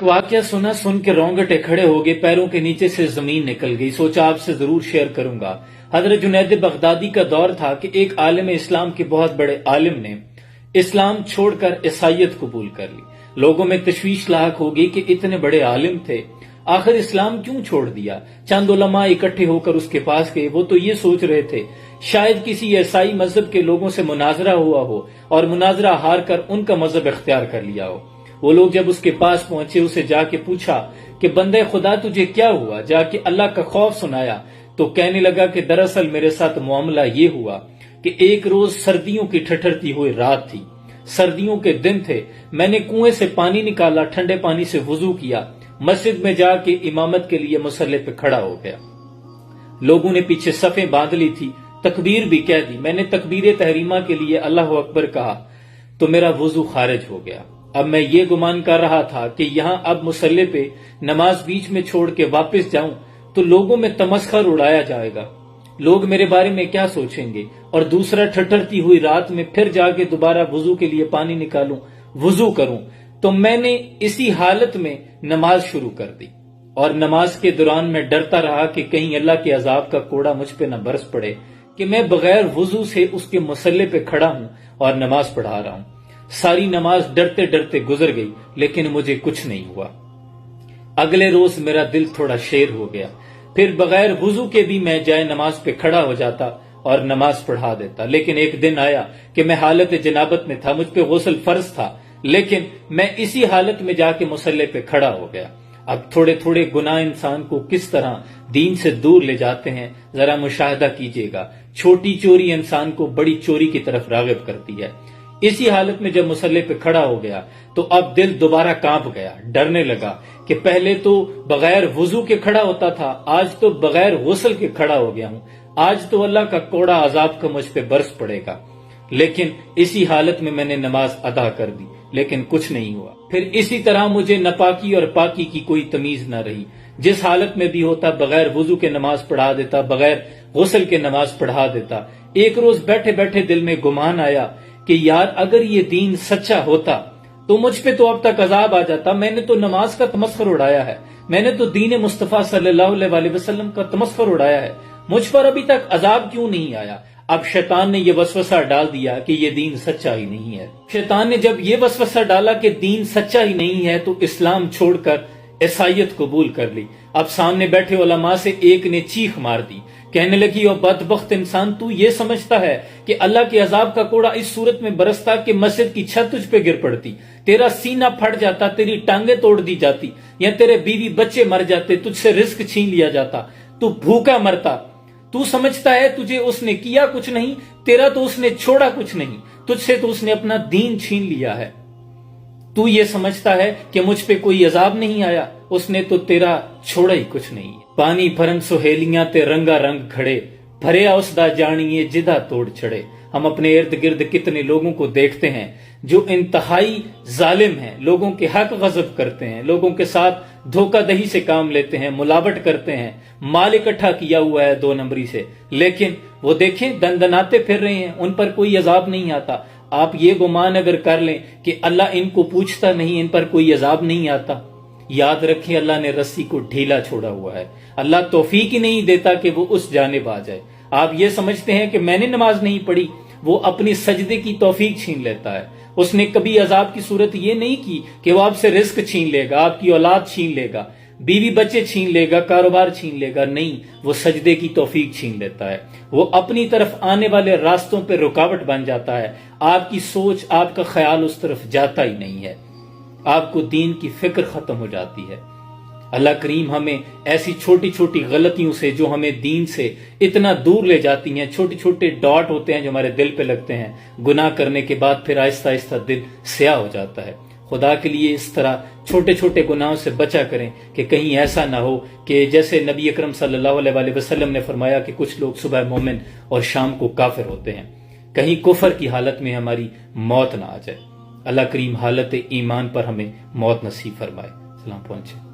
वाकया सुना, सुन के रोंगटे खड़े हो गए, पैरों के नीचे से जमीन निकल गई। सोचा आपसे जरूर शेयर करूंगा। हजरत जुनैद बगदादी का दौर था कि एक आलिम इस्लाम के बहुत बड़े आलिम ने इस्लाम छोड़कर ईसाईयत कबूल कर ली। लोगों में तशवीश लाहक हो गई कि इतने बड़े आलिम थे, आखिर इस्लाम क्यों छोड़ दिया। चंद उलमा इकट्ठे होकर उसके पास गए। वो तो ये सोच रहे थे शायद किसी ईसाई मजहब के लोगों से मुनाजरा हुआ हो और मुनाजरा हार कर उनका मजहब इख्तियार कर लिया हो। वो लोग जब उसके पास पहुंचे, उसे जाके पूछा कि बंदे खुदा तुझे क्या हुआ। जाके अल्लाह का खौफ सुनाया तो कहने लगा कि दरअसल मेरे साथ मामला ये हुआ कि एक रोज सर्दियों की ठठरती हुई रात थी, सर्दियों के दिन थे। मैंने कुएं से पानी निकाला, ठंडे पानी से वुजू किया, मस्जिद में जाके इमामत के लिए मुसल्ले पे खड़ा हो गया। लोगों ने पीछे सफें बांध ली थी, तकबीर भी कह दी। मैंने तकबीर तहरीमा के लिए अल्लाह अकबर कहा तो मेरा वुजू खारिज हो गया। अब मैं ये गुमान कर रहा था कि यहां अब मुसल्ले पे नमाज बीच में छोड़ के वापस जाऊं तो लोगों में तमस्खर उड़ाया जाएगा, लोग मेरे बारे में क्या सोचेंगे। और दूसरा, ठठरती हुई रात में फिर जाके दोबारा वुजू के लिए पानी निकालूं, वुजू करूं। तो मैंने इसी हालत में नमाज शुरू कर दी और नमाज के दौरान मैं डरता रहा कि कहीं अल्लाह के अजाब का कोड़ा मुझ पे न बरस पड़े कि मैं बगैर वुजू से उसके मुसल्ले पे खड़ा हूं और नमाज पढ़ा रहा हूं। सारी नमाज डरते डरते गुजर गई, लेकिन मुझे कुछ नहीं हुआ। अगले रोज मेरा दिल थोड़ा शेर हो गया। फिर बगैर वुजू के भी मैं जाए नमाज पे खड़ा हो जाता और नमाज पढ़ा देता। लेकिन एक दिन आया कि मैं हालत जनाबत में था, मुझ पे गुस्ल फर्ज था, लेकिन मैं इसी हालत में जाके मुसल्ले पे खड़ा हो गया। अब थोड़े थोड़े गुनाह इंसान को किस तरह दीन से दूर ले जाते हैं, जरा मुशाहिदा कीजिएगा। छोटी चोरी इंसान को बड़ी चोरी की तरफ रागिब करती है। इसी हालत में जब मुसल्ले पे खड़ा हो गया तो अब दिल दोबारा कांप गया, डरने लगा कि पहले तो बगैर वुजू के खड़ा होता था, आज तो बगैर गुस्ल के खड़ा हो गया हूं। आज तो अल्लाह का कोड़ा अजाब का मुझ पे बरस पड़ेगा। लेकिन इसी हालत में मैंने नमाज अदा कर दी, लेकिन कुछ नहीं हुआ। फिर इसी तरह मुझे नापाकी और पाकी की कोई तमीज न रही। जिस हालत में भी होता बगैर वुजू के नमाज पढ़ा देता, बगैर गुस्ल के नमाज पढ़ा देता। एक रोज बैठे बैठे दिल में गुमान आया कि यार अगर ये दीन सच्चा होता तो मुझ पे तो अब तक अजाब आ जाता। मैंने तो नमाज का तमस्खुर उड़ाया है, मैंने तो दीन मुस्तफा सल्लल्लाहु अलैहि वसल्लम का तमस्खुर उड़ाया है, मुझ पर अभी तक अजाब क्यों नहीं आया। अब शैतान ने यह वसवसा डाल दिया कि ये दीन सच्चा ही नहीं है। शैतान ने जब ये वसवसा डाला कि दीन सच्चा ही नहीं है तो इस्लाम छोड़कर ईसाईयत कबूल कर ली। अब सामने बैठे उलमा से एक ने चीख मार दी, कहने लगी ओ बदबख्त इंसान, तू ये समझता है कि अल्लाह के अजाब का कोड़ा इस सूरत में बरसता कि मस्जिद की छत तुझ पे गिर पड़ती, तेरा सीना फट जाता, तेरी टांगे तोड़ दी जाती, या तेरे बीवी बच्चे मर जाते, तुझसे रिस्क छीन लिया जाता, तू भूखा मरता। तू समझता है तुझे उसने किया कुछ नहीं, तेरा तो उसने छोड़ा कुछ नहीं, तुझसे तो उसने अपना दीन छीन लिया है। तू ये समझता है कि मुझ पे कोई अजाब नहीं आया, उसने तो तेरा छोड़ा ही कुछ नहीं। पानी भरन सुहेलियां ते रंगा रंग खड़े, भरिया उसदा जानिए जिदा तोड़ छड़े। हम अपने इर्द गिर्द कितने लोगों को देखते हैं जो इंतहाई जालिम हैं, लोगों के हक गजब करते हैं, लोगों के साथ धोखाधड़ी से काम लेते हैं, मुलावट करते हैं, माल इकट्ठा किया हुआ है 2 नंबरी से, लेकिन वो देखें दंदनाते फिर रहे हैं, उन पर कोई अजाब नहीं आता। आप ये गुमान अगर कर लें कि अल्लाह इनको पूछता नहीं, इन पर कोई अजाब नहीं आता, याद रखें अल्लाह ने रस्सी को ढीला छोड़ा हुआ है। अल्लाह तौफीक ही नहीं देता कि वो उस जानिब आ जाए। आप ये समझते हैं कि मैंने नमाज नहीं पढ़ी, वो अपनी सजदे की तौफीक छीन लेता है। उसने कभी अजाब की सूरत ये नहीं की कि वो आपसे रिस्क छीन लेगा, आपकी औलाद छीन लेगा, बीवी बच्चे छीन लेगा, कारोबार छीन लेगा। नहीं, वो सजदे की तौफीक छीन लेता है। वो अपनी तरफ आने वाले रास्तों पर रुकावट बन जाता है। आपकी सोच, आपका ख्याल उस तरफ जाता ही नहीं है, आपको दीन की फिक्र खत्म हो जाती है। अल्लाह करीम हमें ऐसी छोटी छोटी गलतियों से जो हमें दीन से इतना दूर ले जाती हैं, छोटे छोटे डॉट होते हैं जो हमारे दिल पे लगते हैं, गुनाह करने के बाद फिर आहिस्ता आहिस्ता दिल स्याह हो जाता है। खुदा के लिए इस तरह छोटे छोटे गुनाहों से बचा करें कि कहीं ऐसा ना हो कि जैसे नबी अकरम सल्लल्लाहु अलैहि वसल्लम ने फरमाया कि कुछ लोग सुबह मोमिन और शाम को काफिर होते हैं, कहीं कुफर की हालत में हमारी मौत ना आ जाए। अल्लाह करीम हालत ईमान पर हमें मौत नसीब फरमाए। सलाम पहुंचे।